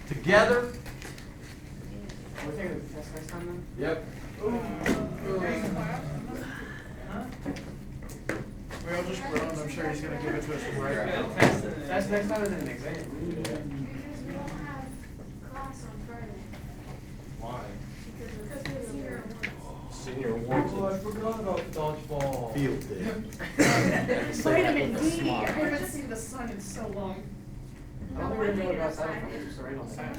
together. We're taking the test next time then? Yep. We all just wrote, I'm sure he's gonna give it to us right Yeah. now. Test next time is an exam. We don't have class on Friday. Why? Because it's senior awards. Senior awards. Oh, I forgot about dodgeball. Field day. Vitamin D. I Smart. haven't seen the sun in so long. I don't think we're gonna know about that from just rain on that.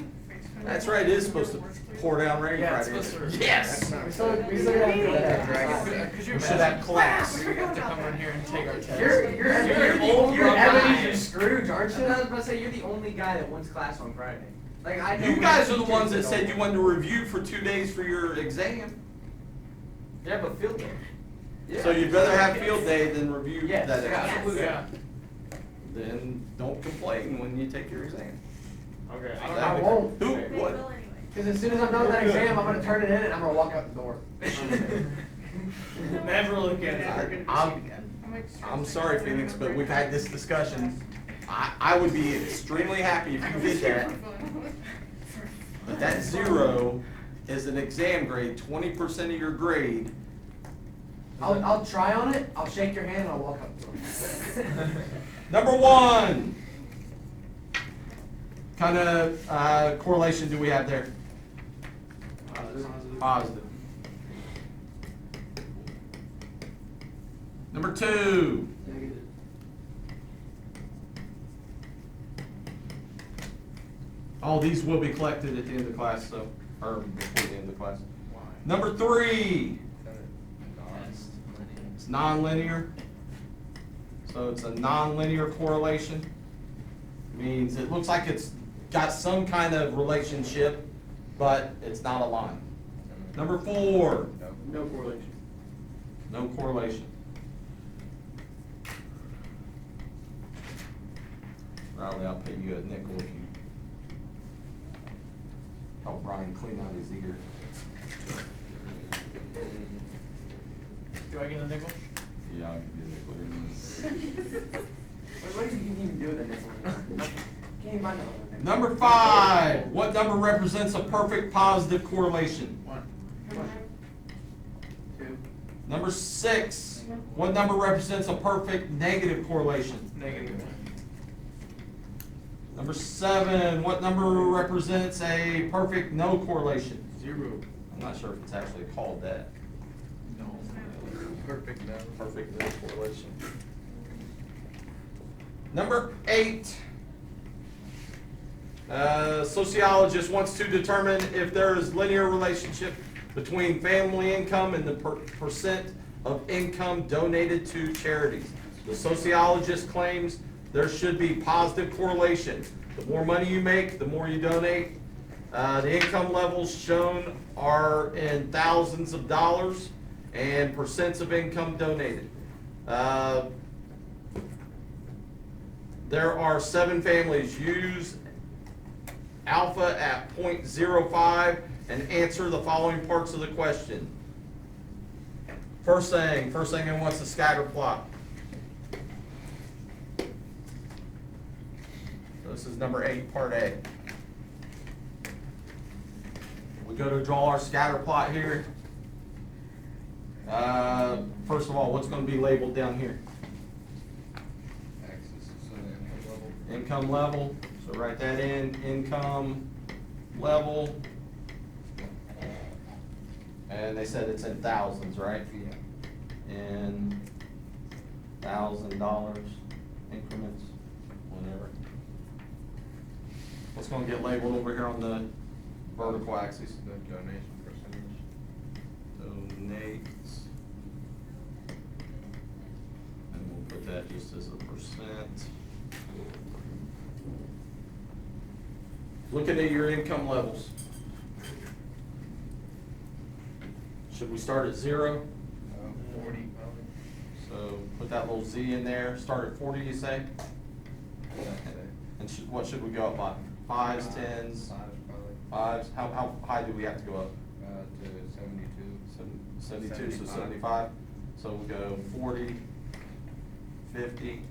That's right, it is supposed to pour down rain Yeah, it's Friday. supposed to. Yes! We still gotta do that. We should have class. We have to come in here and take our test. You're Ebenezer guy. Scrooge, aren't I you? was about to say, you're the only guy that wants class on Friday. Like, I know You when guys are the teachers ones that don't said you want- wanted to review for 2 days for your exam. Yeah, but field day. So you'd rather have field day than review Yes, that yeah, exam. absolutely. Yeah. Then don't complain when you take your exam. Okay. That- won't. Who, They what? will anyway. Cause as soon as I'm done with that exam, I'm gonna turn it in and I'm gonna walk out the door. Never look at it. I'm sorry, Phoenix, but we've had this discussion. I would be extremely happy if you did that. But that 0 is an exam grade, 20% of your grade. I'll try on it, I'll shake your hand and I'll walk out the door. Number 1. Kind of correlation do we have there? Positive. Number 2. All these will be collected at the end of class, so, or before the end of class. Number 3. It's nonlinear. So it's a nonlinear correlation. Means it looks like it's got some kind of relationship, but it's not a line. Number 4. No correlation. No correlation. Riley, I'll pay you a nickel if you help Brian clean out his ear. Do I get a nickel? Yeah, I'll give you a nickel. What do you even do with a nickel? Can't even buy another nickel. Number 5. What number represents a perfect positive correlation? 1. 2. Number 6. What number represents a perfect negative correlation? Negative 1. Number 7. What number represents a perfect no correlation? 0. I'm not sure if it's actually called that. No. Perfect no. Perfect no correlation. Number 8. Sociologist wants to determine if there is linear relationship between family income and the percent of income donated to charities. The sociologist claims there should be positive correlation. The more money you make, the more you donate. The income levels shown are in thousands of dollars and percents of income donated. There are 7 families. Use alpha at 0.05 and answer the following parts of the question. First thing it wants a scatter plot. So this is number 8, part A. We go to draw our scatter plot here. First of all, what's going to be labeled down here? Axis, so the Income income level. level, so write that in, income level. And they said it's in thousands, right? In $1,000 increments, whatever. What's gonna get labeled over here on the vertical axis? The donation percentage. Donates. And we'll put that just as a percent. Looking at your income levels. Should we start at 0? 40 probably. So put that little Z in there. Start at 40, you say? Yeah, And what should we go up by? 5s, 10s, 5 probably. 5s? How high do we have to go up? To 72. 72, so 75. 75. So we go 40, 50,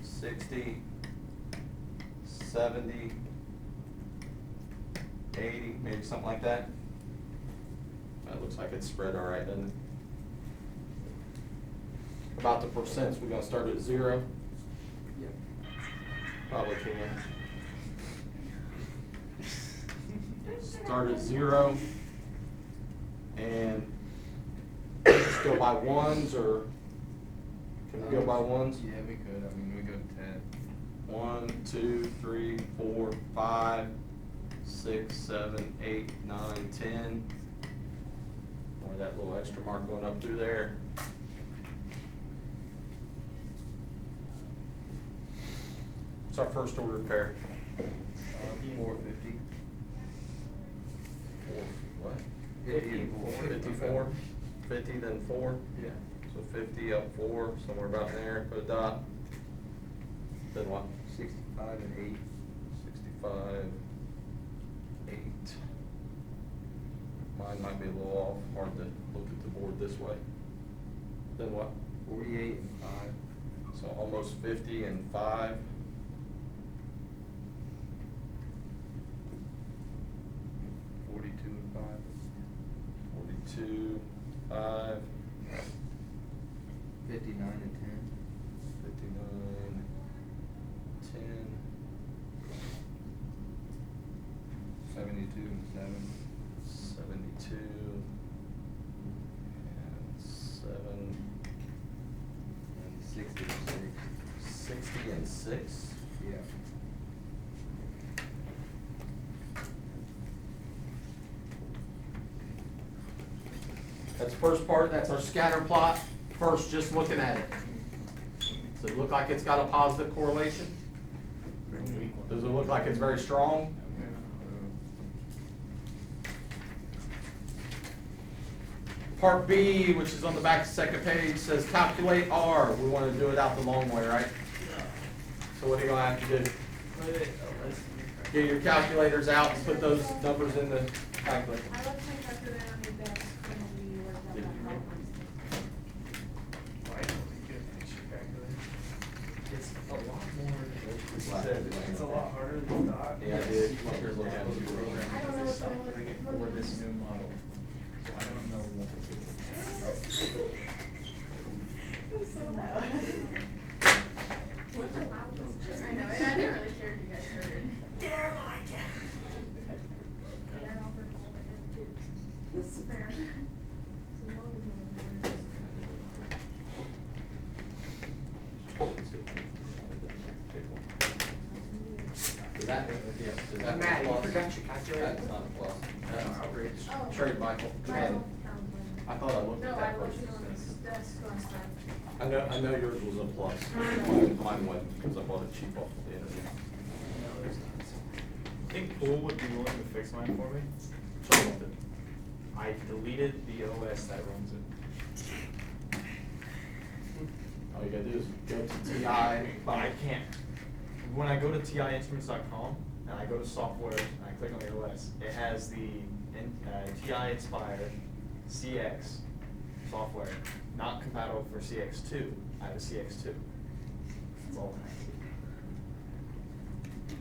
60, 70, 80, maybe something like that. That looks like it's spread all right, doesn't it? About the percents, we're gonna start at 0? Yep. Probably can. Start at 0. And just go by ones, or can we go by ones? Yeah, we could, I mean, we go 10. 1, 2, 3, 4, 5, 6, 7, 8, 9, 10. Or that little extra mark going up through there. What's our first order pair? 450. What? 54. 50, then 4? Yeah. So 50 up 4, somewhere about there, put a dot. Then what? 65 and 8. 65, 8. Mine might be a little off, hard to look at the board this way. Then what? 48 and 5. So almost 50 and 5. 42 and 5. 42, 5. 59 and 10. 59, 10. 72 and 7. 72. And 7. And 60 and 6. 60 and 6. Yeah. That's the first part, that's our scatter plot. First, just looking at it. Does it look like it's got a positive correlation? Does it look like it's very strong? Part B, which is on the back of the second page, says calculate R. We want to do it out the long way, right? So what are you going to have to do? Get your calculators out and put those numbers in the calculator. I left my calculator on the desk when we worked on that problem. It's a lot more. It's a lot harder than you thought. Yeah, I did. Here, look at it. I don't know what For this new model. So I don't know what. It's so loud. I know, and I didn't really care if you guys heard it. This is fair. Does that, yes, does that? Matt, you plus? forgot your calculator. That's not a plus. That's outrageous. Oh. Trade Michael. Michael. I thought I looked No, at I that looked first. on this desk last time. I know yours was a plus. Mine wasn't, because I bought it cheap off the internet. No, there's not. I think Pool would be willing to fix mine for me. So I looked at- I deleted the OS that runs it. All you gotta do is go to TI. But I can't. When I go to tiinstruments.com and I go to software and I click on the OS, it has the TI Inspire CX software, not compatible for CX2. I have a CX2. That's all I have.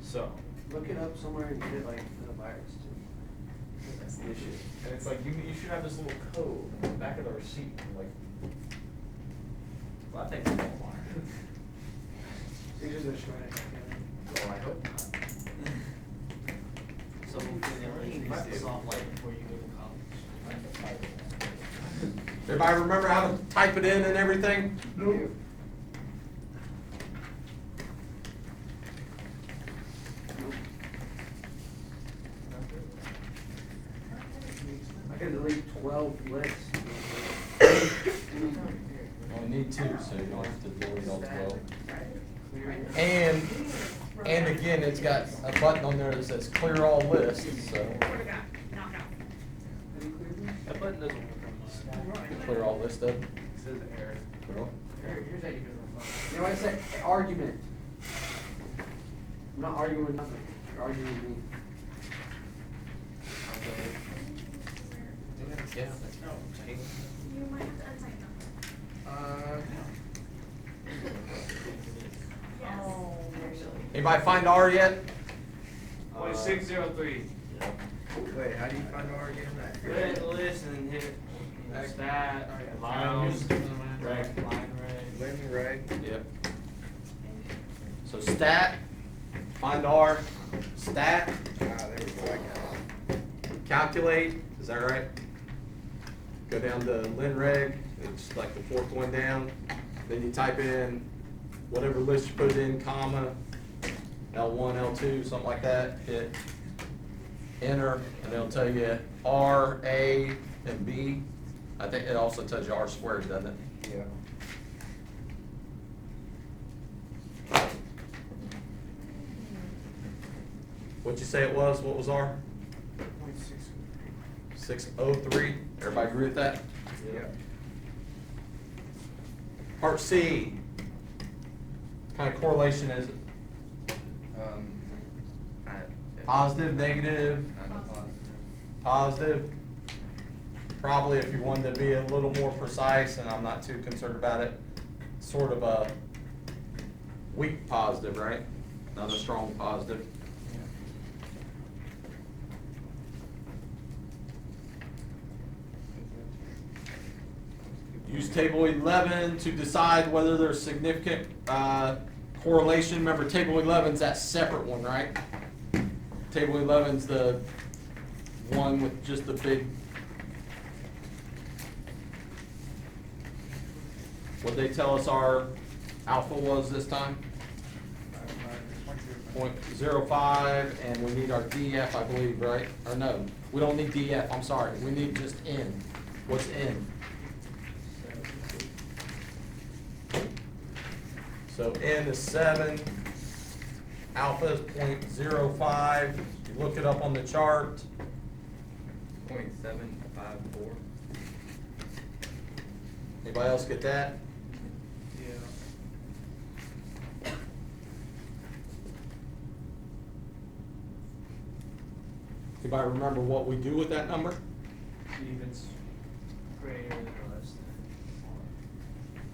So, Look it up somewhere and get it like the virus too. that's the issue. And it's like, you should have this little code in the back of the receipt. I'm like, well, I think it's all mine. You're just gonna shred it. So I hope not. So Microsoft, like, before you go to college. Everybody remember how to type it in and everything? Nope. I can delete 12 lists. Only need 2, so you don't have to delete all 12. And again, it's got a button on there that says clear all lists, so That button doesn't work on clear all list of. It says error. Cool. Here's how you do it. You know what I said? Argument. I'm not arguing with nothing. You're arguing with me. Yeah. You might have to unsign them. Yes, actually. Anybody find R yet? 603. Wait, how do you find R again? Go ahead and list and hit stat, miles, reg, line reg. Lynn Reg. Yep. So stat, find R, stat, There we go, I got it. calculate, is that right? Go down to Lin Reg, it's like the fourth one down. Then you type in whatever list you put in, comma, L1, L2, something like that. Hit enter, and it'll tell you R, A, and B. I think it also tells you R squared, doesn't it? Yeah. What'd you say it was? What was R? 603. Everybody agree with that? Yeah. Part C. What kind of correlation is it? Positive, negative, I'm a positive. positive? Probably if you wanted to be a little more precise, and I'm not too concerned about it, sort of a weak positive, right? Not a strong positive. Use table 11 to decide whether there's significant correlation. Remember, table 11's that separate one, right? Table 11's the one with just the big. What'd they tell us our alpha was this time? 0.05, and we need our DF, I believe, right? Or no, we don't need DF, I'm sorry. We need just N. What's N? So N is 7, alpha is 0.05. You look it up on the chart. 0.754. Anybody else get that? Anybody remember what we do with that number? See if it's greater than or less than.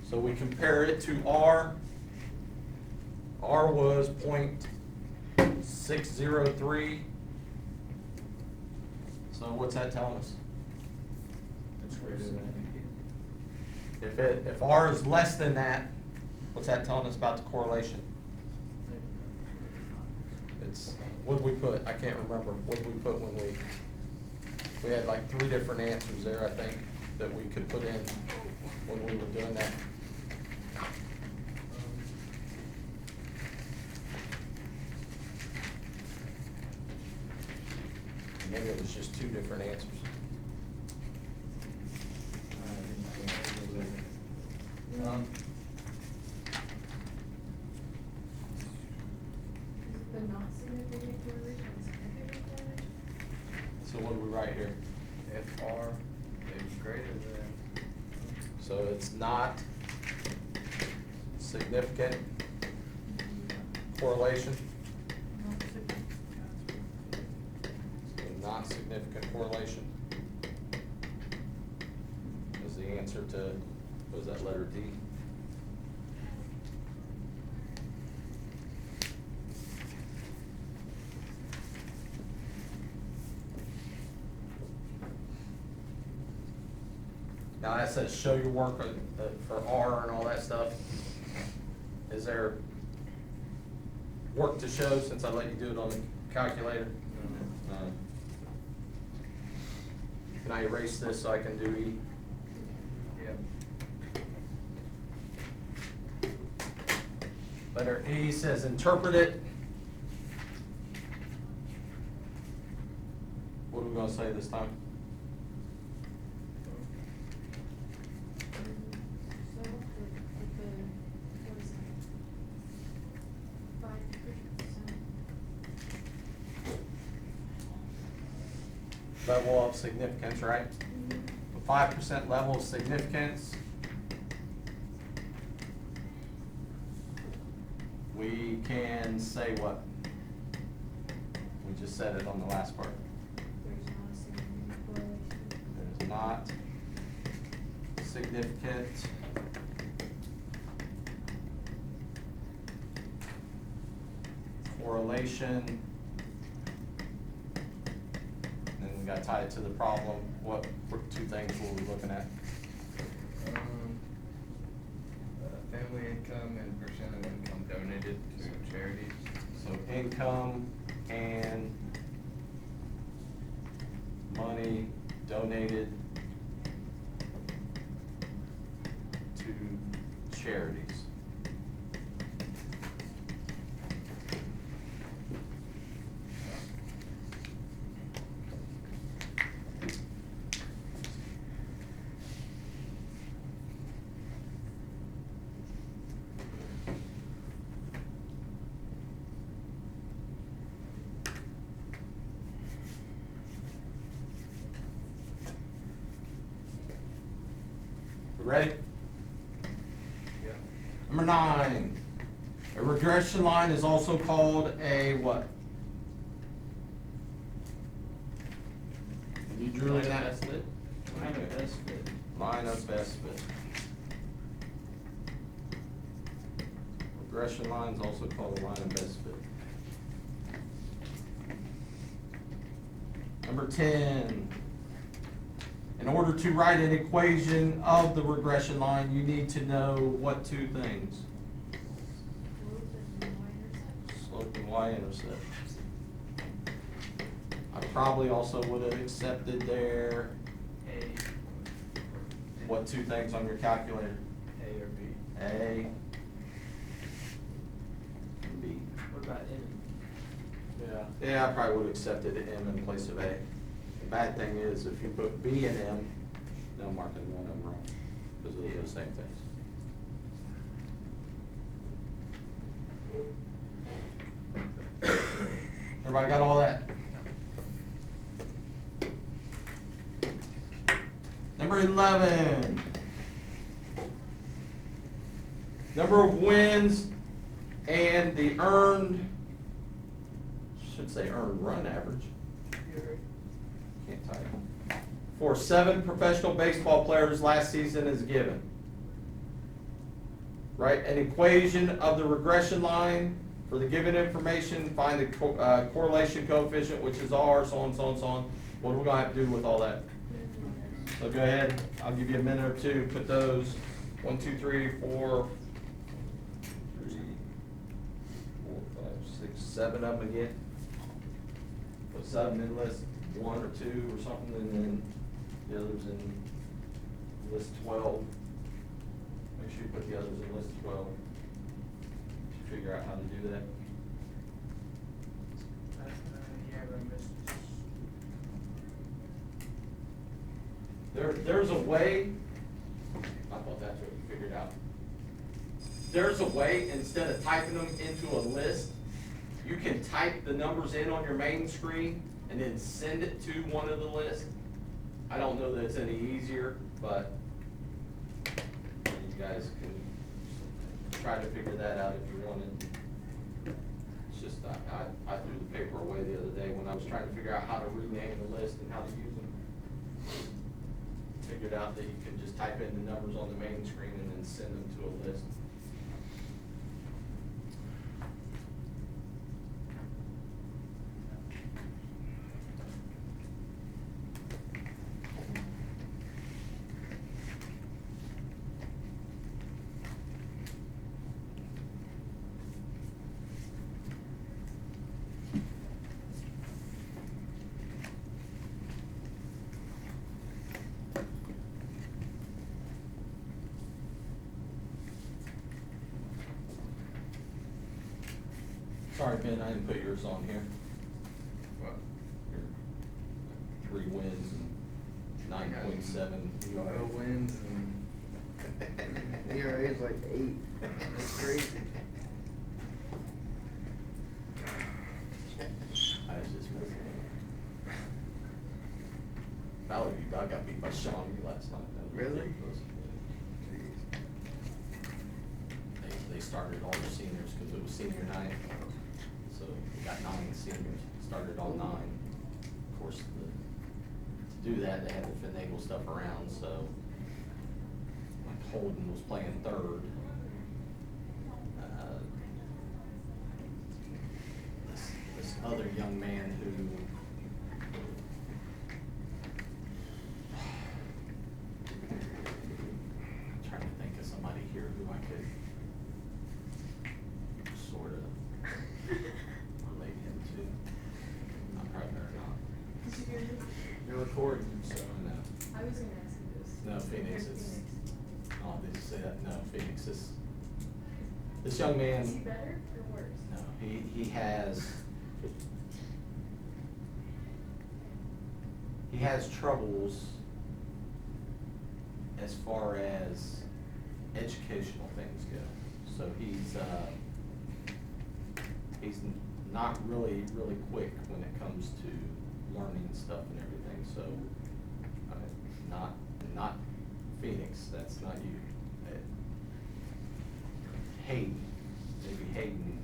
So we compare it to R. R was 0.603. So what's that telling us? It's greater than. If R is less than that, what's that telling us about the correlation? It's, what did we put? I can't remember. What did we put when we had like 3 different answers there, I think, that we could put in when we were doing that. Maybe it was just 2 different answers. The not significant correlation and significant correlation? So what do we write here? If R is greater than. So it's not significant correlation. Not significant correlation is the answer to, what was that, letter D? Now that says show your work for R and all that stuff. Is there work to show since I let you do it on the calculator? No. Can I erase this so I can do E? Yeah. Letter E says interpret it. What are we gonna say this time? So, with the, what is that? 5%. Level of significance, right? Mhm. 5% level of significance. We can say what? We just said it on the last part. There's not a significant correlation. There's not significant correlation we gotta tie it to the problem. What two things were we looking at? Family income and percent of income donated to charities. So income and money donated to charities. We ready? Yeah. Number 9, a regression line is also called a what? You drew in that. Best fit. Line of best fit. Line of best fit. Regression line is also called a line of best fit. Number 10. In order to write an equation of the regression line, you need to know what two things? Slope and y-intercept. I probably also would have accepted there, A. what two things on your calculator? A or B? A and B. What about M? Yeah, I probably would have accepted M in place of A. The bad thing is, if you put B and M, they'll mark it one of them wrong, because those are the same things. Everybody got all that? Number 11. Number of wins and the earned, should say earned run average. Can't type. For 7 professional baseball players last season is given. Right, an equation of the regression line for the given information, find the correlation coefficient, which is R, so on, so on, so on. What are we gonna have to do with all that? So go ahead, I'll give you a minute or two, put those 1, 2, 3, 4, 5, 6, 7 of them again. Put 7 in list 1 or 2 or something, and then the others in list 12. Make sure you put the others in list 12. Figure out how to do that. Yeah, but I missed There's a way, I thought that's what you figured out. There's a way, instead of typing them into a list, you can type the numbers in on your main screen and then send it to one of the lists. I don't know that it's any easier, but you guys can try to figure that out if you wanted. It's just, I threw the paper away the other day when I was trying to figure out how to rename the list and how to use them. Figured out that you can just type in the numbers on the main screen and then send them to a list. Sorry, Ben, I didn't put yours on here. What? Your 3 wins and 9.7 No ERA. wins and ERA is like 8. That's crazy. I was just messing. Valley View, I got beat by Shawnee last night. That was Really? ridiculous. They started all their seniors because it was senior night. So we got 9 seniors, started on 9. Of course, to do that, they had to finagle stuff around, so like Holden was playing third. This other young man who You're recording, so. No, I was gonna ask you this. no, Phoenix, Compared to it's, Phoenix. oh, did you say that? No, Phoenix, this young man. Is he better or worse? No, he has troubles as far as educational things go. So he's not really quick when it comes to learning stuff and everything, so, not Phoenix, that's not you. Hayden, maybe Hayden,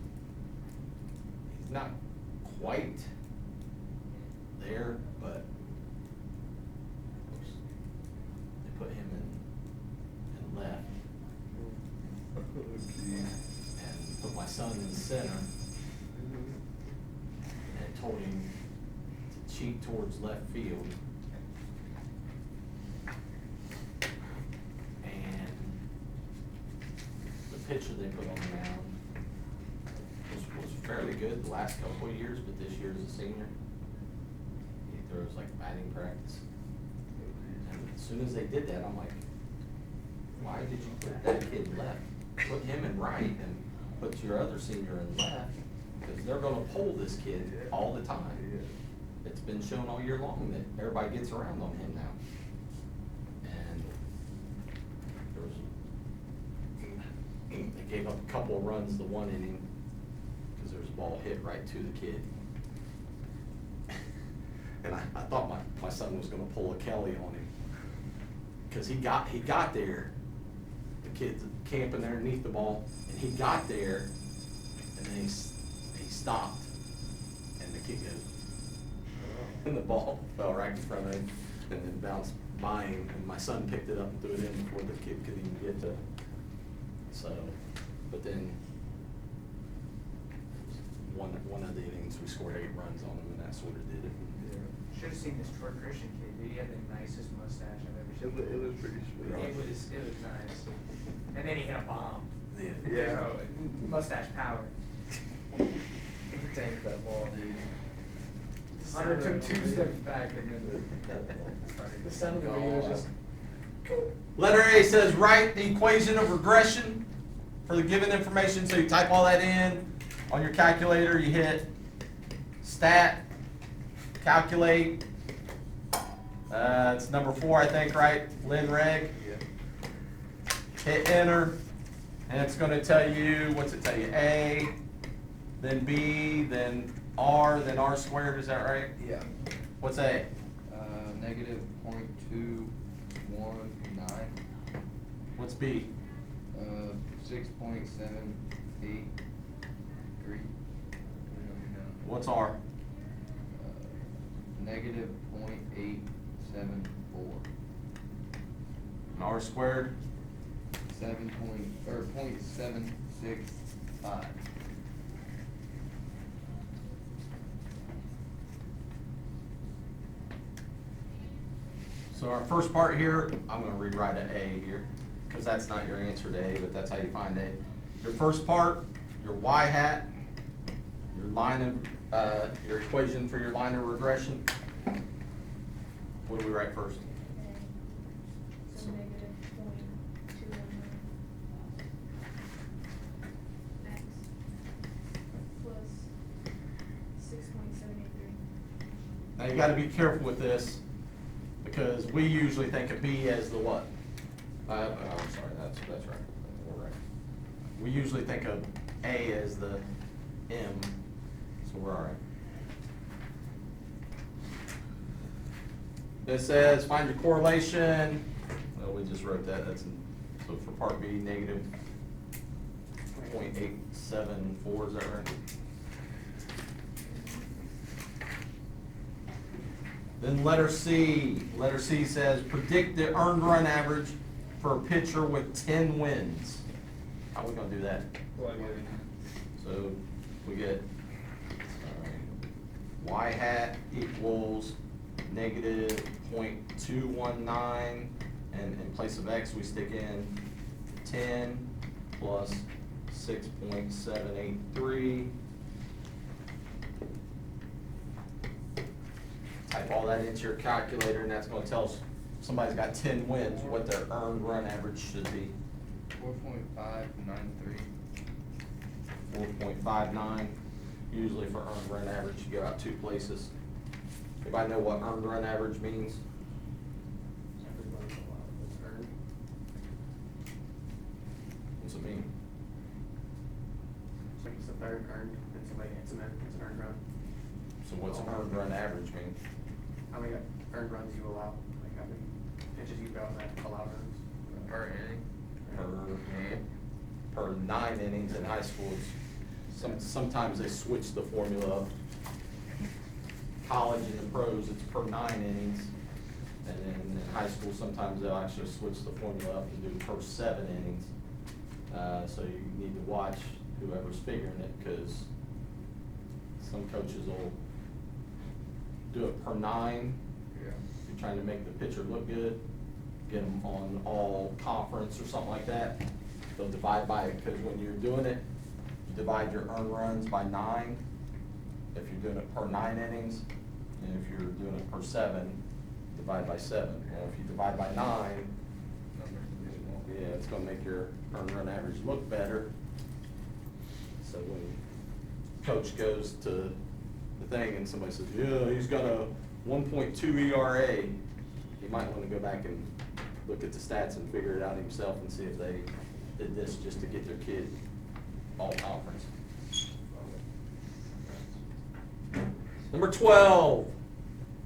he's not quite there, but they put him in left. And put my son in center. And told him to cheat towards left field. And the pitcher they put on the mound was fairly good the last couple of years, but this year as a senior, he throws like batting practice. And as soon as they did that, I'm like, why did you put that kid left? Put him in right and put your other senior in left, because they're gonna pull this kid all the time. It's been shown all year long that everybody gets around on him now. And there was, they gave up a couple of runs the one inning, because there was a ball hit right to the kid. And I thought my son was gonna pull a Kelly on him, because he got there, the kid's camping there underneath the ball, and he got there, and then he stopped, and the kid goes, and the ball fell right in front of him, and then bounced by him, and my son picked it up and threw it in before the kid could even get to it. So, but then, one of the innings, we scored 8 runs on him, and that sort of did it. Should've seen this Troy Christian kid, dude, he had the nicest mustache I've ever seen. It was pretty sweet. It was nice. And then he hit a bomb. Yeah. So, mustache power. Tank that ball, dude. Hunter took 2 steps back and then the sound of the video was just. Letter A says write the equation of regression for the given information. So you type all that in on your calculator, you hit stat, calculate. It's number 4, I think, right? Lin Reg. Yeah. Hit enter, and it's going to tell you, what's it tell you? A, then B, then R, then R squared. Is that right? Yeah. What's A? Negative 0.219. What's B? 6.783. What's R? Negative 0.874. And R squared? 0.765. So our first part here, I'm going to rewrite an A here, because that's not your answer to A, but that's how you find A. Your first part, your Y hat, your line of, your equation for your line of regression. What do we write first? So negative 0.219 x plus 6.783. Now you got to be careful with this, because we usually think of B as the what? I'm sorry, that's right. We're right. We usually think of A as the M, so we're all right. It says find your correlation. Well, we just wrote that. So for part B, negative 0.874. Is that right? Then letter C. Letter C says predict the earned run average for a pitcher with 10 wins. How are we going to do that? So we get Y hat equals negative 0.219, and in place of X we stick in 10 plus 6.783. type all that into your calculator, and that's gonna tell us somebody's got 10 wins, what their earned run average should be. 4.593. 4.59. Usually for earned run average, you go out two places. Anybody know what earned run average means? Everybody's allowed what's earned. What's it mean? It's like it's a third earned, it's like, it's an earned run. So what's earned run average mean? How many earned runs you allow, like how many pitches you go out that allow runs? Per inning. Per 9 innings in high school. Sometimes they switch the formula up. College and the pros, it's per 9 innings. And then in high school, sometimes they'll actually switch the formula up and do per 7 innings. So you need to watch whoever's figuring it, because some coaches will do it per 9. Yeah. You're trying to make the pitcher look good, get them on all conference or something like that. They'll divide by it, because when you're doing it, you divide your earned runs by 9, if you're doing it per 9 innings, and if you're doing it per 7, divide by 7. And if you divide by 9, yeah, it's gonna make your earned run average look better. So when coach goes to the thing and somebody says, yeah, he's got a 1.2 ERA, you might wanna go back and look at the stats and figure it out himself and see if they did this just to get their kid all conference. Number 12,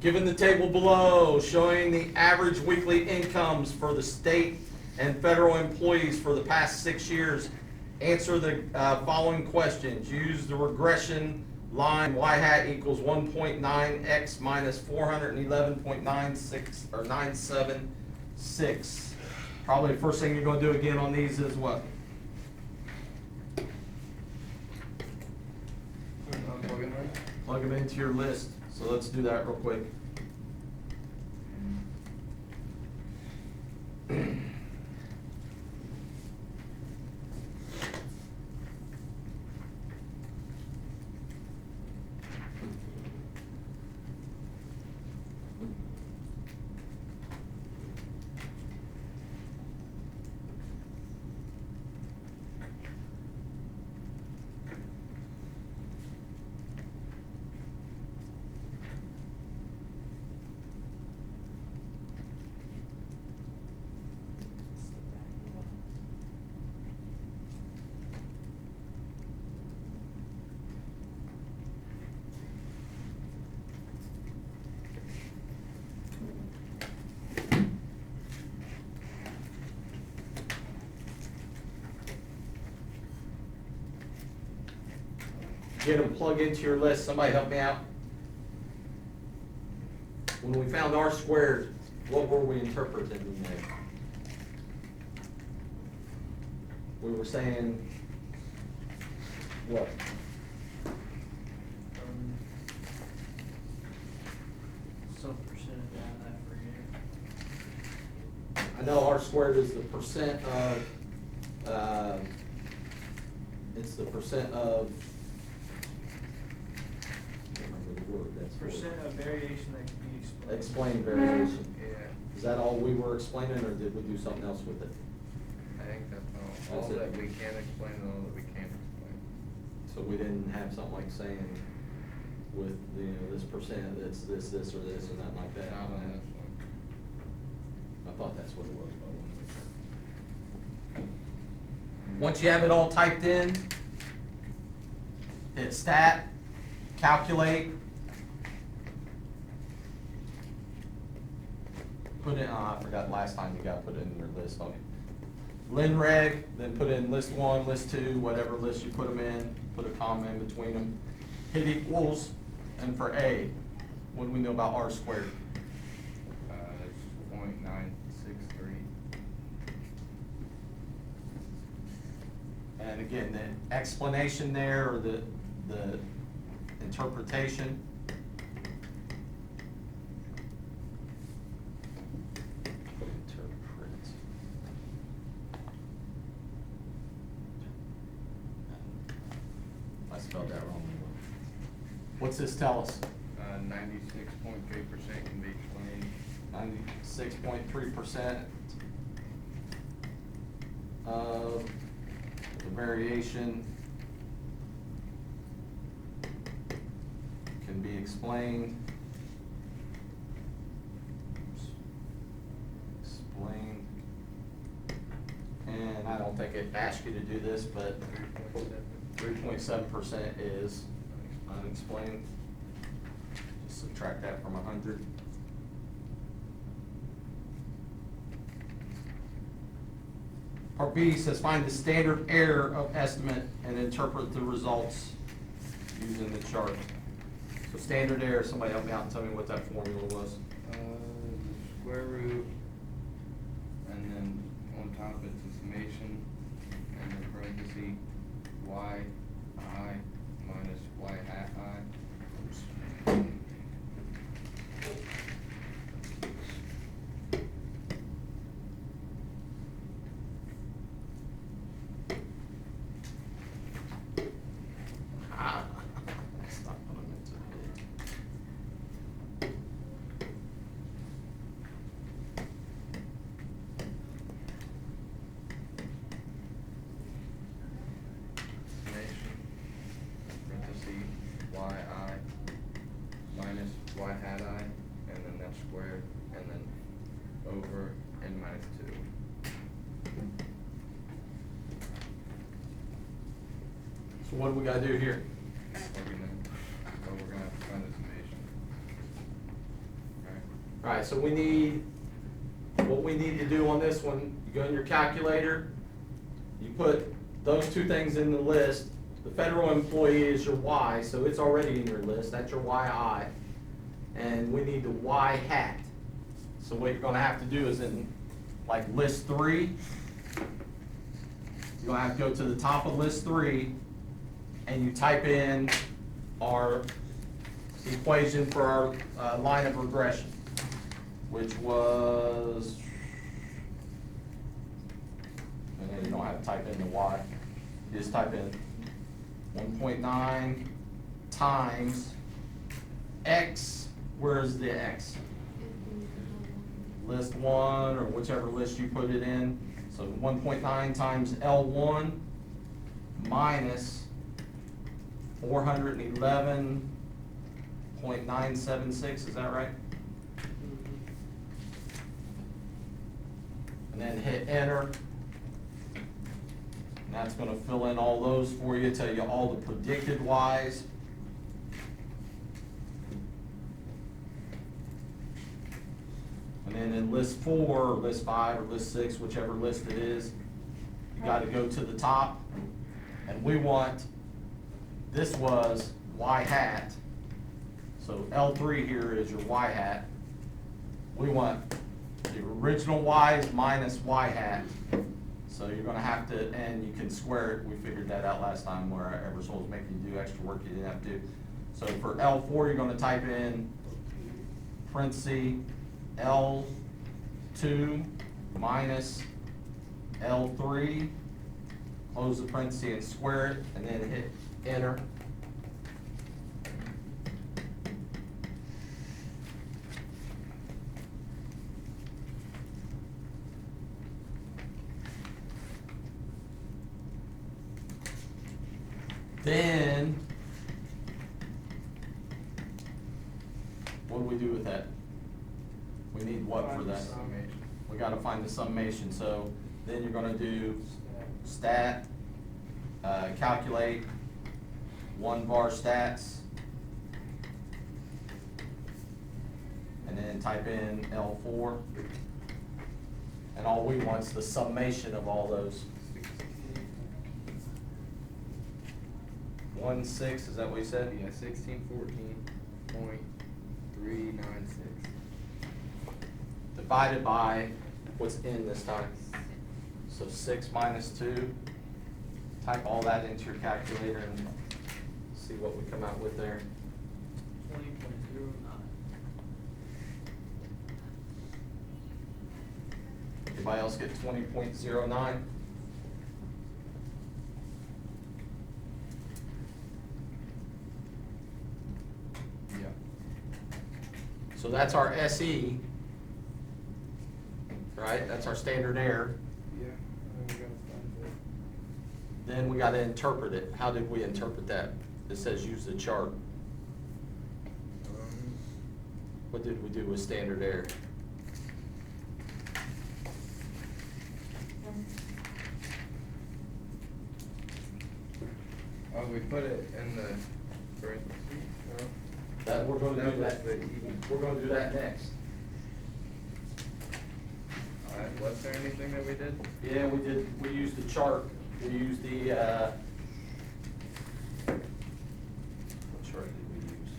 given the table below showing the average weekly incomes for the state and federal employees for the past 6 years, answer the following questions. Use the regression line y hat equals 1.9x minus 411.96 or 976. Probably the first thing you're going to do again on these is what? Plug them into your list. So let's do that real quick. Get them plugged into your list. Somebody help me out. When we found R squared, what were we interpreting there? We were saying what? Some percentage on that per year. I know R squared is the percent of, it's the percent of, I can't remember the word, that's. Percent of variation that can be explained. Explain variation. Yeah. Is that all we were explaining, or did we do something else with it? I think that's all That's it. that we can explain and all that we can't explain. So we didn't have something like saying with, you know, this percent, it's this, or this, or nothing like that? Not on this one. I thought that's what it was, but I wanted to make sure. Once you have it all typed in, hit stat, calculate. Put it, I forgot last time you got to put it in your list, okay. Linreg, then put in list 1, list 2, whatever list you put them in, put a comma in between them. Hit equals, and for A, what do we know about R squared? It's 0.963. And again, the explanation there, or the interpretation. Interpret. I spelled that wrong. What's this tell us? 96 96.3% can be explained. 96.3% of the variation can be explained. Explained. And I don't think it asked you to do this, but 3.7% is unexplained. Just subtract that from 100. Part B says find the standard error of estimate and interpret the results using the chart. So standard error, somebody help me out and tell me what that formula was. Square root, and then on top it's a summation, and then parenthesis, y I minus y hat I. Ah, that's not what I meant to do. Summation, parenthesis, y I minus y hat I, and then that's squared, and then over n minus 2. So what do we gotta do here? We're gonna have to find the summation. Right? Alright, so what we need to do on this one, you go in your calculator, you put those two things in the list. The federal employee is your Y, so it's already in your list, that's your YI. And we need the Y hat. So what you're gonna have to do is in, like, list 3, you're gonna have to go to the top of list 3, and you type in our equation for our line of regression, which was, and then you don't have to type in the Y, you just type in 1.9 times X, where's the X? List 1, or whichever list you put it in, so 1.9 times L1 minus 411.976, is that right? And then hit enter. And that's gonna fill in all those for you, tell you all the predicted Ys. And then in list 4, or list 5, or list 6, whichever list it is, you gotta go to the top, and we want, this was Y hat, so L3 here is your Y hat. We want the original Y's minus Y hat. So you're gonna have to, and you can square it, we figured that out last time where Ebersole was making you do extra work you didn't have to do. So for L4, you're gonna type in parenthesis L2 minus L3, close the parenthesis and square it, and then hit enter. Then, what do we do with that? We need what for that? Summation. We gotta find the summation, so then you're gonna do stat, calculate, 1 bar stats, and then type in L4. And all we want is the summation of all those. 1.6, is that what you said? Yeah, 1614.396. Divided by what's in this time. So 6 minus 2. Type all that into your calculator and see what we come out with there. 20.09. Anybody else get 20.09? Yeah. So that's our SE, right? That's our standard error. Yeah, and then we gotta find it. Then we gotta interpret it. How did we interpret that? It says use the chart. What did we do with standard error? Oh, we put it in the parentheses, no? That, we're gonna do was that. the E. We're gonna do that next. Was there anything that we did? Yeah, we did, we used the chart. We used the, what chart did we use?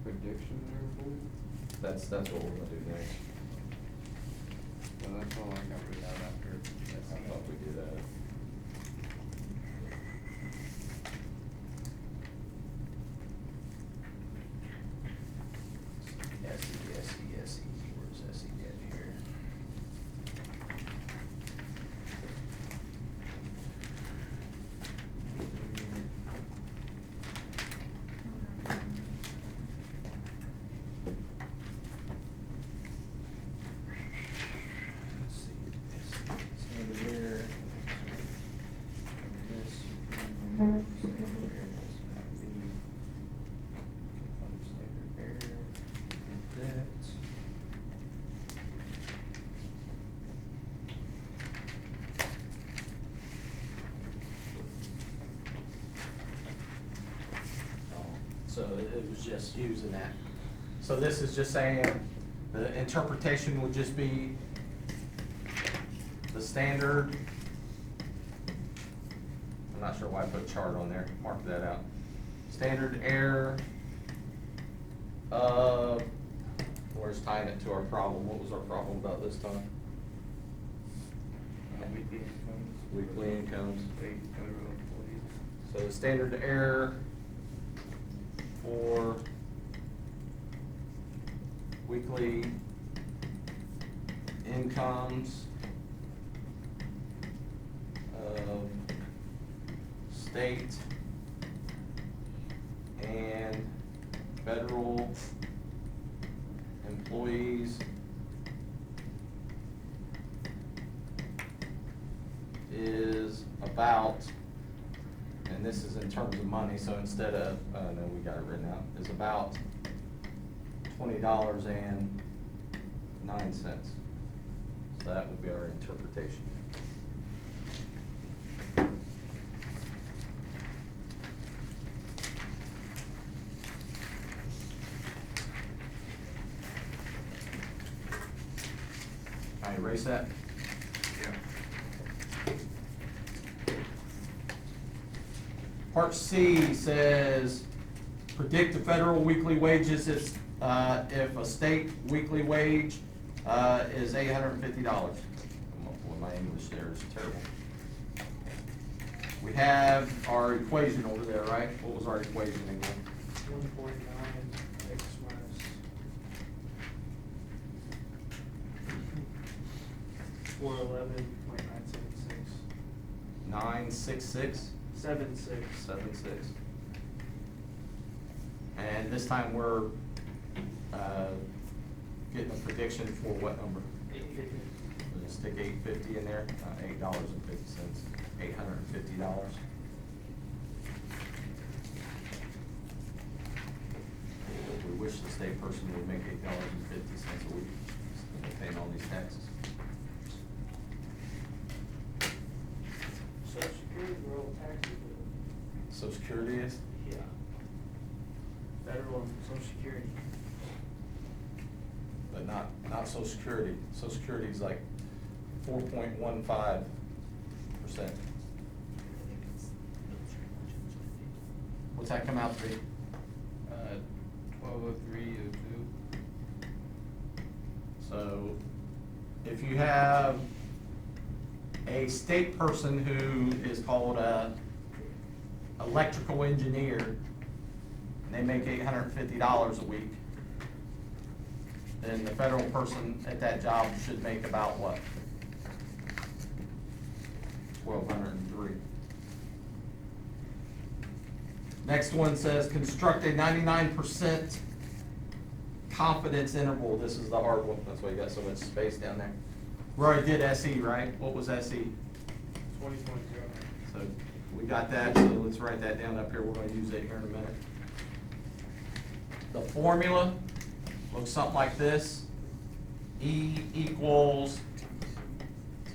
Prediction there, That's what we're gonna do next. well, that's all I got written out after. I thought we did that. SE, where's SE at here? Let's see, standard error. This, standard error does not be. Standard error, that. So it was just using that. So this is just saying, the interpretation would just be the standard. I'm not sure why I put chart on there, mark that out. Standard error of, where's tying it to our problem? What was our problem about this time? Weekly incomes. Weekly incomes. State, federal employees. So the standard error for weekly incomes of state and federal employees is about, and this is in terms of money, so instead of, no, we got it written out, is about $20.09. So that would be our interpretation. I erase that. Yeah. Part C says, predict the federal weekly wages if a state weekly wage is $850. Boy, my English there is terrible. We have our equation over there, right? What was our equation again? 1.9 x minus 411.976. 966? 76. 76. And this time we're getting a prediction for what number? 850. We'll just stick $8.50 in there, $8.50, $850. We wish the state person would make $8.50 a week, instead of paying all these taxes. Social Security, rural taxes. Social Security is? Yeah. Federal and Social Security. But not Social Security. Social Security is like 4.15%. What's that come out to be? 120302. So if you have a state person who is called a electrical engineer, and they make $850 a week, and the federal person at that job should make about what? 1,203. Next one says construct a 99% confidence interval. This is the hard one, that's why you got so much space down there. We already did SE, right? What was SE? 2022. So we got that, so let's write that down up here, we're gonna use it here in a minute. The formula looks something like this. E equals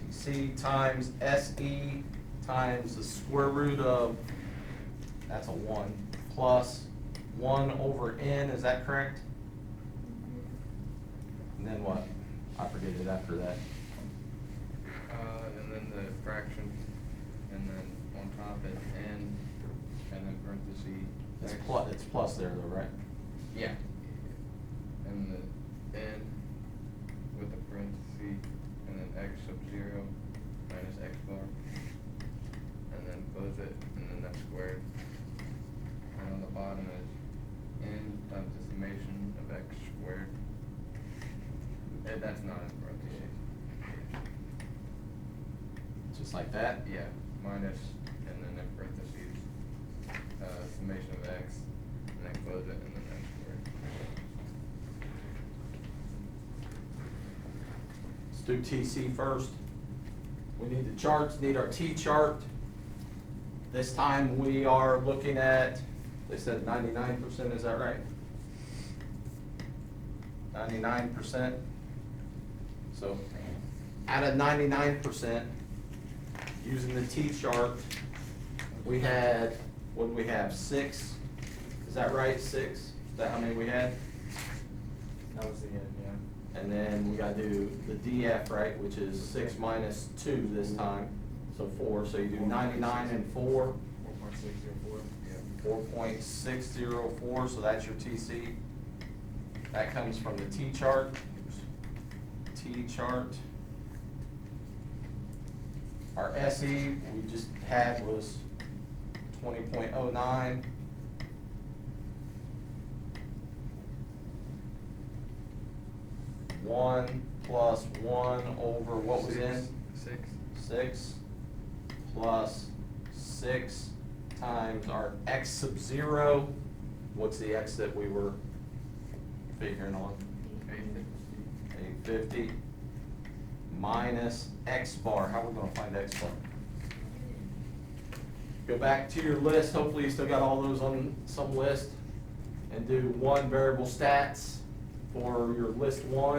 TC times SE times the square root of, that's a 1, plus 1 over N, is that correct? And then what? I forget it after that. And then the fraction, and then on top it's n, and then parentheses. It's plus there though, right? Yeah. And the n with the parentheses, and then x sub 0 minus x bar. And then close it, and then that's squared. And on the bottom is n times the summation of x squared. And that's not in parentheses. Just like that? Yeah, minus, and then in parentheses, summation of x, and then close it, and then x squared. Let's do TC first. We need the charts, need our T chart. This time we are looking at, they said 99%, is that right? 99%. So out of 99%, using the T chart, we had, what did we have, 6? Is that right, 6? Is that how many we had? That was the end, yeah. And then we gotta do the DF, right, which is 6 minus 2 this time, so 4. So you do 99 and 4, 4.604. 4.604, so that's your TC. That comes from the T chart. T chart. Our SE we just had was 20.09. One plus 1 over what was in? 6. 6 plus 6 times our x sub 0. What's the x that we were figuring on? 850 minus x bar. How are we going to find x bar? Go back to your list. Hopefully you still got all those on some list. And do one variable stats for your list 1.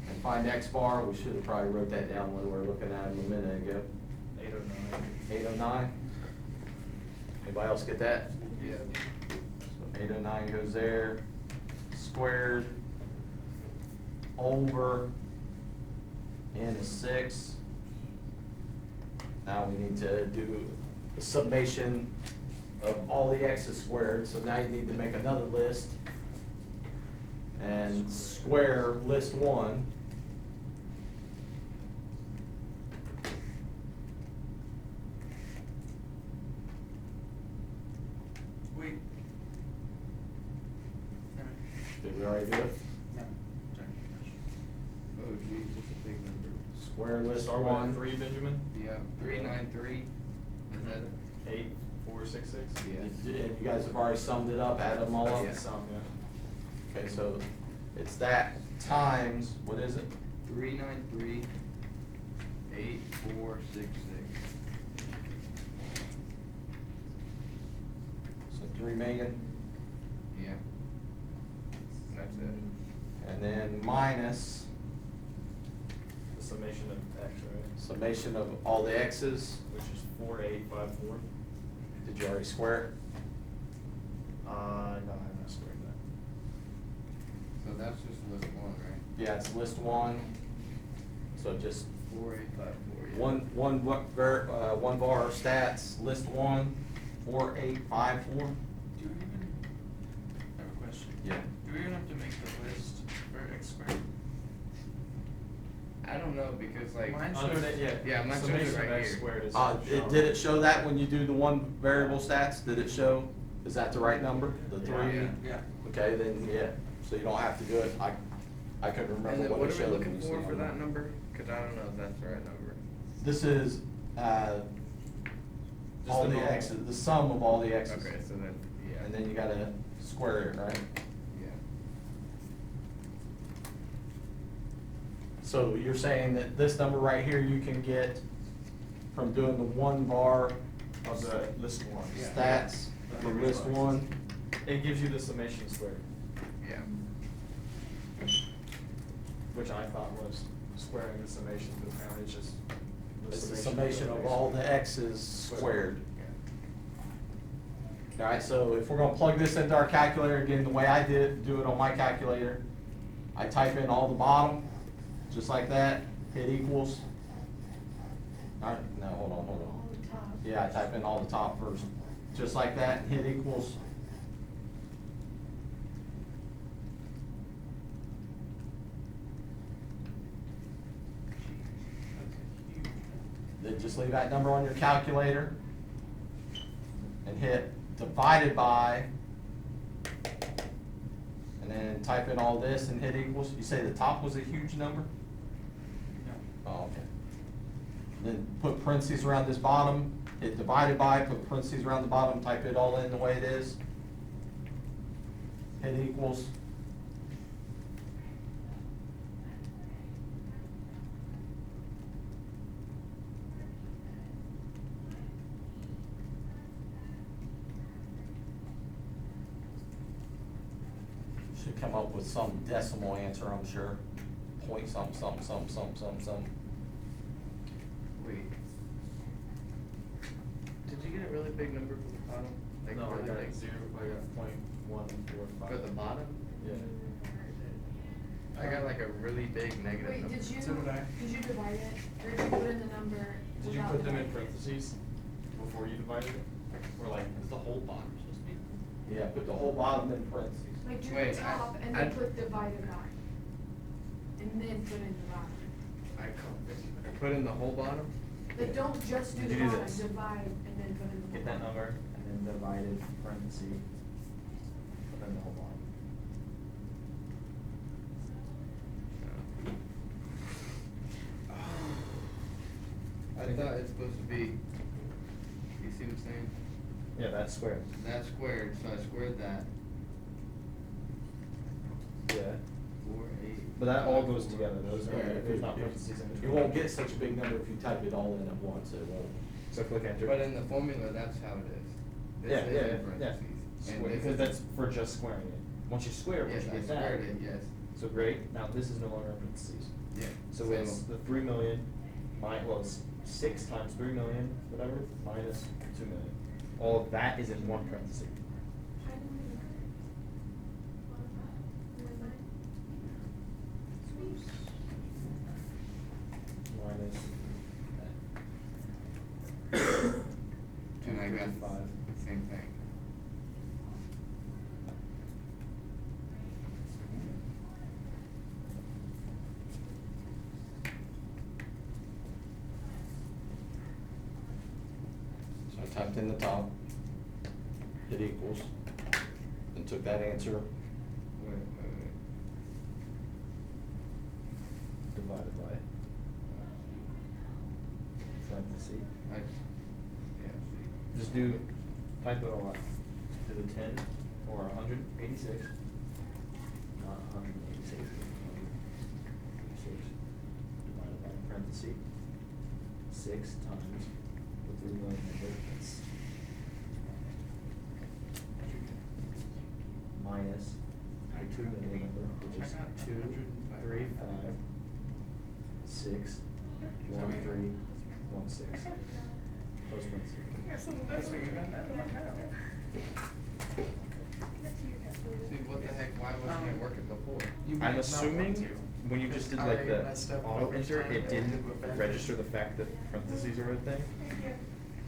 And find x bar. We should have probably wrote that down when we were looking at it a minute ago. 809. 809. Anybody else get that? Yeah. So 809 goes there. Squared over n is 6. Now we need to do the summation of all the x's squared. So now you need to make another list and square list 1. Wait. Did we already do it? No. Sorry. Oh geez, that's a big number. Square list Start 1. with 3, Benjamin. Yeah, 393, is that? 8466. Yeah. And you guys have already summed it up, added them all up? That's the sum, yeah. Okay, so it's that times, what is it? 393, 8466. So 3 million, Yeah. That's it. and then minus The summation of x, right? summation of all the x's. Which is 4854. Did you already square it? No, I'm not squaring that. So that's just list 1, right? Yeah, it's list 1. So just 4854, yeah. one bar stats, list 1, 4854. Do we even, I have a question. Yeah. Do we even have to make the list for x squared? I don't know, because like. Mine Under shows- that, yeah. Yeah, mine shows Summation it of right x here. squared is It, did it show that when you do the one variable stats? Did it show, is that the right number? The 3? Yeah. Yeah. Okay, then, yeah, so you don't have to do it. I couldn't And remember then what what it are showed. we looking when you for see for it that online. number? Cause I don't know if that's the right number. This is, all the the normal. x's, the sum of all the x's. Okay, so then, yeah. And then you gotta square it, right? Yeah. So you're saying that this number right here you can get from doing the one bar Of the list one. stats for list one? It gives you the summation squared, Yeah. which I thought was squaring the summation, but apparently it's just. It's the summation of all the x's squared. Alright, so if we're gonna plug this into our calculator, again, the way I do it on my calculator, I type in all the bottom, just like that, hit equals. Alright, no, hold on. All the top. Yeah, I type in all the top first, just like that, hit equals. Then just leave that number on your calculator and hit divided by, and then type in all this and hit equals. You say the top was a huge number? Oh, okay. Then put parentheses around this bottom, hit divided by, put parentheses around the bottom, type it all in the way it is. Hit equals. Should come up with some decimal answer, I'm sure. Point something, something, something, something, something, something. Wait. Did you get a really big number for the bottom? Like No, I really got big? zero, I got 0.145. For the bottom? Yeah. I got like a really big negative Wait, number. did you, So did I. did you divide it, or did you put in the number Did you without put them in dividing it? parentheses before you divided it? Or like, is the whole bottom supposed to be? Yeah, put the whole bottom in parentheses. Like do Wait, the top and I- then put divided by, and then put in the bottom. I put in the whole bottom? Like don't just do Did the you do bottom, this? divide and then put in the whole Get that bottom. number and then divided parentheses, and then the whole bottom. I thought it's supposed to be, you see what I'm saying? Yeah, that's squared. That's squared, so I squared that. Yeah. 4, 8. But that all goes together, those are, Yeah, there's not parentheses in You between. won't get such a big number if you type it all in at once, it won't. So click enter. But in the formula, that's how it is. This Yeah, is yeah, in yeah, yeah. parentheses. And Square- this Because is- that's for just squaring it. Once you square it, once Yes, you I get that. squared it, yes. So great, now this is no longer in parentheses. Yeah. So same it's old. the 3 million, it's 6 times 3 million, whatever, minus 2 million. All of that is in one parenthesis. I didn't even- Minus And I got 255. same thing. So I typed in the top, hit equals, and took that answer, Wait. divided by parentheses. Yeah, see. Just do, type it all out. To the 10 or 186. Not 186. 186 divided by parentheses. 6 times the 3 million number. That's minus the 2 million number, which is 2, 3, 5, 6, 1, 3, 1, 6. Close parentheses. See, what the heck, why wasn't it working before? I'm assuming when you just did like the auto enter, it didn't register the fact that parentheses are a thing.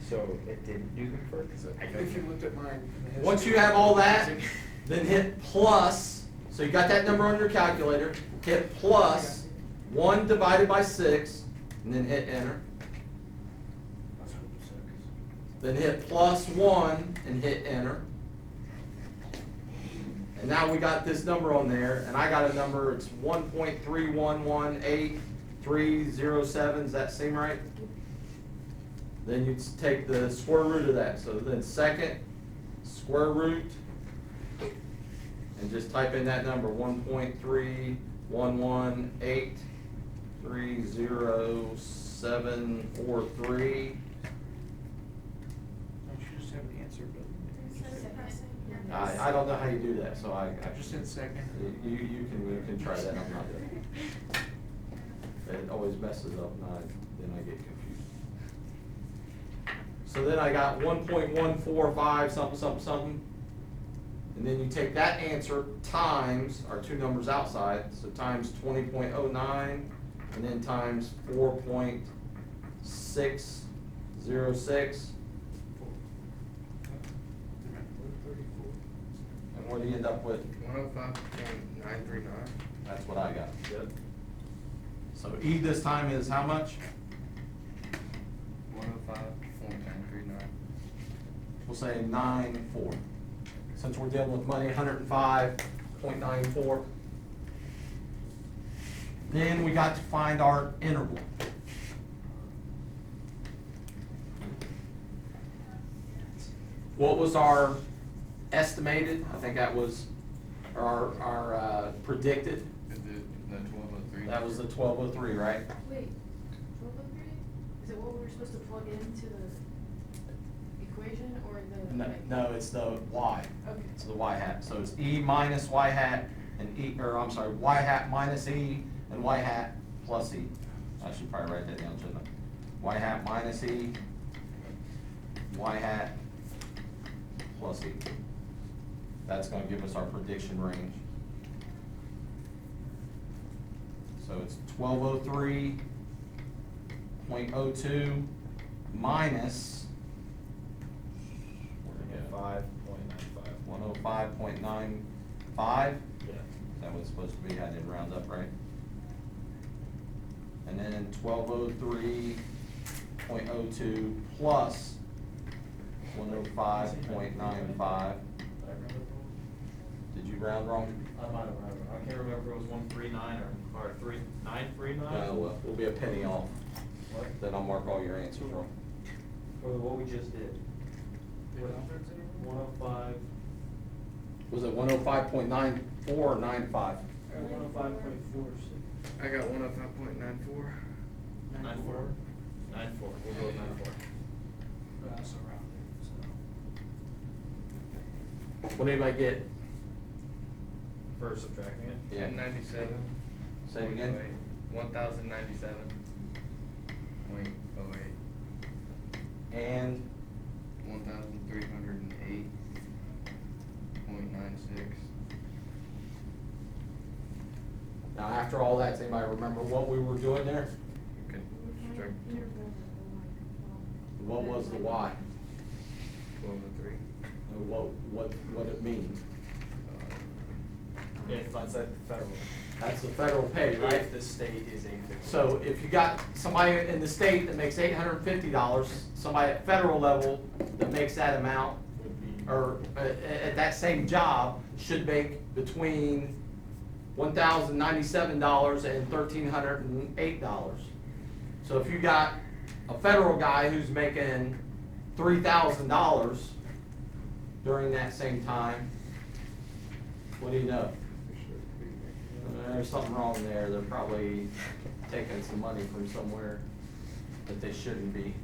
So it didn't do them for, I don't If you know. looked at mine. once you have all that, then hit plus, so you got that number on your calculator, hit plus 1 divided by 6, and then hit enter. Then hit plus 1 and hit enter. And now we got this number on there, and I got a number, it's 1.3118307, does that seem right? Then you take the square root of that, so then second square root, and just type in that number, 1.311830743. Don't you just have the answer, but. I don't know how you do that, so I Just hit second. You can try that, I'm not doing it. It always messes up, then I get confused. So then I got 1.145 something, something, something. And then you take that answer times our two numbers outside, so times 20.09, and then times 4.606. And what do you end up with? 105.939. That's what I got. Good. So E this time is how much? 105.939. We'll say 94. Since we're dealing with money, 105.94. Then we got to find our interval. What was our estimated? I think that was our predicted. Is it the 1203? That was the 1203, right? Wait, 1203? Is it what we were supposed to plug into the equation or the? No, it's the y. Okay. It's the y hat. So it's E minus y hat and E, or I'm sorry, y hat minus E and y hat plus E. I should probably write that down, shouldn't I? Y hat minus E, y hat plus E. That's gonna give us our prediction range. So it's 1203.02 minus 105.95. Yeah. Is that what it's supposed to be? I didn't round up right. And then 1203.02 plus 105.95. Did you round wrong? I might have, I can't remember if it was 139 or 3939? Well, we'll be a penny off. What? Then I'll mark all your answers wrong. Or what we just did. 105. Was it 105.94 or 95? 105.4. I got 105.94. 94? 94, we'll go with 94. That's around there, What did anybody get? For subtracting it? Yeah. 97. Say it again. 1097.08. And 1308.96. now after all that, does anybody remember what we were doing there? You can subtract What was the Y? 1203. And what it means? If that's at federal. That's the federal pay, right? If the state is $850. So if you got somebody in the state that makes $850, somebody at federal level that makes that amount, Would be. or at that same job, should make between $1,097 and $1,308. So if you got a federal guy who's making $3,000 during that same time, what do you know? There's something wrong there. They're probably taking some money from somewhere that they shouldn't be.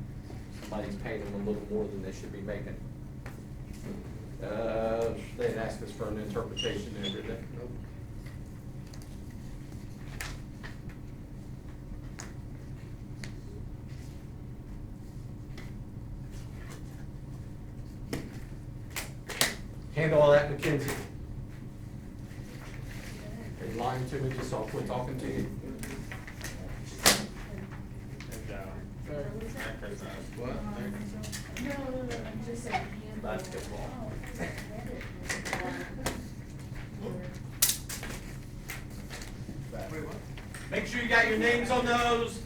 Somebody's paying them a little more than they should be making. They didn't ask us for an interpretation there, did they? Nope. Handle all that, McKenzie. Are you lying to me just so I'll quit talking to you? What? No, I'm just saying. Basketball. Make sure you got your names on those.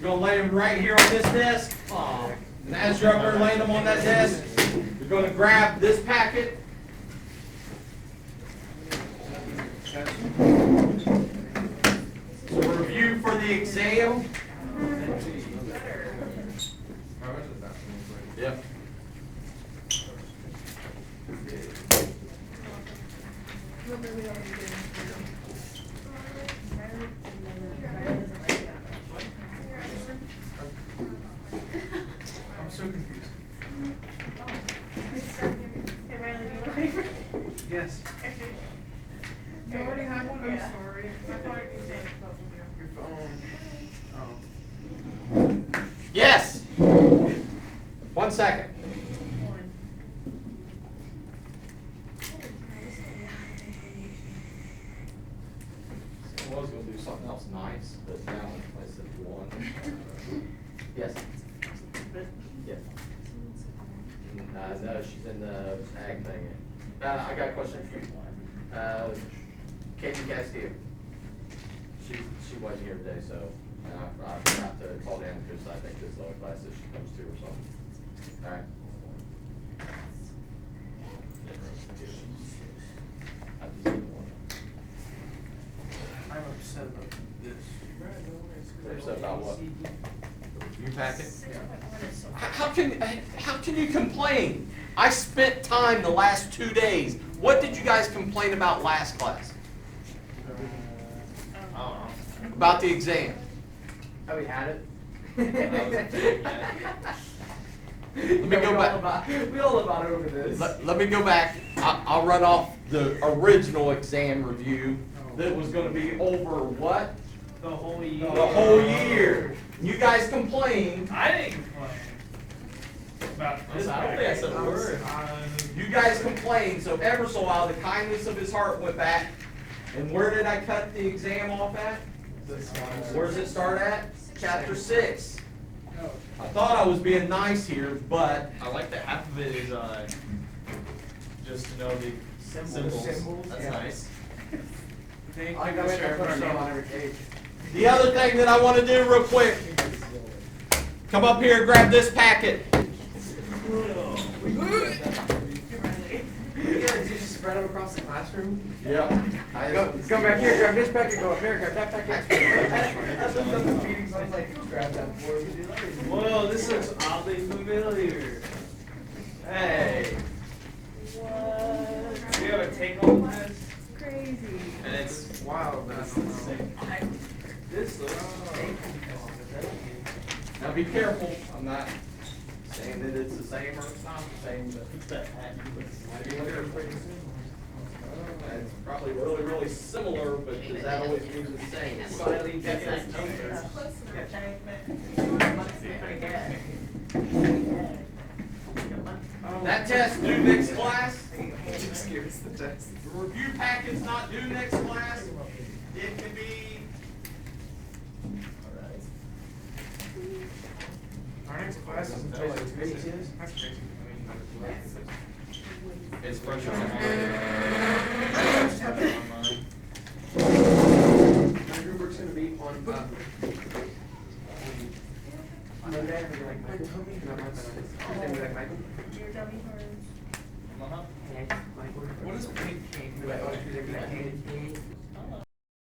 You're gonna lay them right here on this desk. And as you're up there laying them on that desk, you're gonna grab this packet. So review for the exam. Yep. I'm so confused. Hey, Riley, do you want a paper? Yes. You already had one? I'm Yeah. sorry. I thought you said both of you. Your phone. Oh. Yes. 1 second. One. I was gonna do something else nice, but now I said 1. Yes. Yeah. No, she's in the ag thing. I got a question for you. Katie Castillo. She wasn't here today, so I forgot to call down because I think this is the only class that she comes to or something. All right. I just need one. I'm upset about this. Upset about what? The review packet? 6.1 is so. How can you complain? I spent time the last 2 days. What did you guys complain about last class? I don't know. About the exam? Oh, we had it? Let me go back. We all about over this. Let me go back. I'll run off the original exam review that was gonna be over what? The whole year. The whole year. You guys complained. I didn't complain. About this. I don't think I said a word. You guys complained, so Ebersole, out of the kindness of his heart, went back. And where did I cut the exam off at? Where does it start at? Chapter 6. I thought I was being nice here, but I like that half of it is just to know the symbols. That's yeah. nice. Thank I like you, that we have to Mr. put our name on Ebersole. every page. the other thing that I want to do real quick, come up here and grab this packet. You guys just spread them across the classroom? Yep. Go back here, grab this packet, go up here, grab that packet. That's what some of the meetings, I was like, who grabbed that for me? Whoa, this looks oddly familiar. Hey. What? Do you have a take home test? Crazy. And it's Wow, that's insane. This looks. Now be careful, I'm not saying that it's the same or it's not the same, but What's that hat? might be careful. It's probably really, really similar, but does that always mean the same? Slightly different That's numbers. close enough. That test due next class? Just give us the test. The review packet's not due next class. It can be, Our next class is until like Tuesday. That's crazy. It's fresh on My group work's gonna be on, Monday, I'm gonna be like Michael. And I'm like Michael. Your dummy hurts.